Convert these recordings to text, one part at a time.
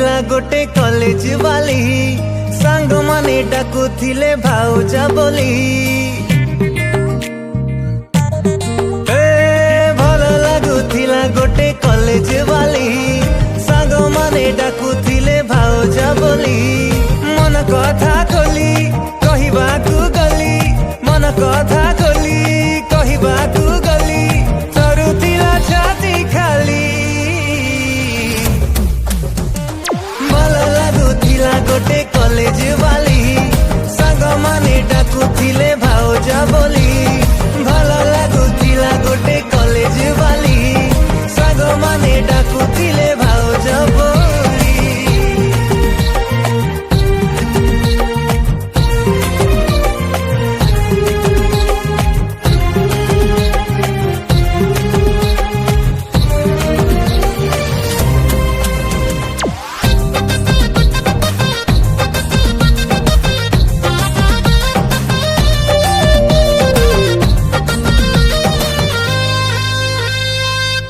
थिला गोटे कॉलेज वाली सांग माने डाकुथिले भाउजा बोली भल लागुथिला गोटे कॉलेज वाली सांग माने डाकुथिले भाउजा बोली मन कथा खोली कहिबाकू गली मन कथा खोली कहिबाकू गली चरुथिला छाती खाली भल लागुथिला गोटे कॉलेज वाली सांग माने डाकुथिले भाउजा बोली भल लागुथिला गोटे कॉलेज वाली सांग माने डाकुथिले भाउजा बोली।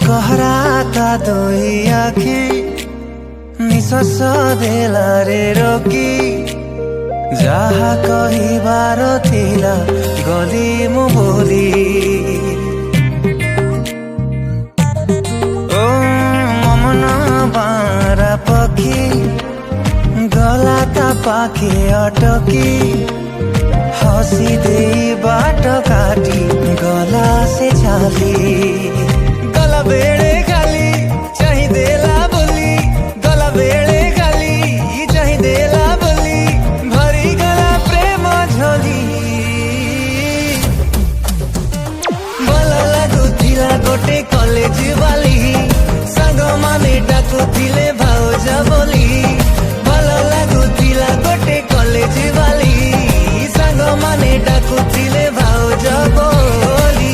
कहराता दुई आखि निश्वास देला रे रोकी जहा कहिबार थिला गली मु बोली ओ ममन बारा पखी गला ता पाखे अटकी हसी दे बाट काटी गला से छाली गला बेड़े खाली चाही देला बोली गला बेड़े खाली चाही देला बोली भरी गला प्रेम झोली भल लागुथिला गोटे कॉलेज वाली सांग माने डाकुथिले भाउजा बोली भल लागुथिला गोटे कॉलेज वाली सांग माने डाकुथिले भाउजा बोली।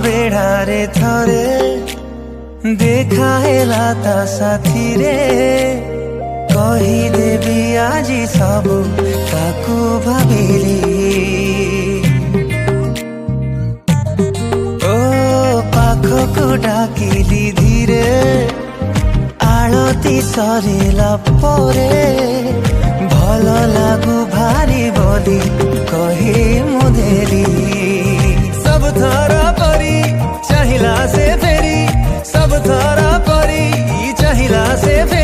बेढ़ारे थरे देखाएला ता साथी रे कही देवी आजी सबु ताकू भाबिली ओ पाखकु डाकिली धीरे आळती सरिला परे भल लागु भारी बोली कही मुदेली सब थरा परी चाहिला से फेरी सब थरा परी चाहिला से फेरी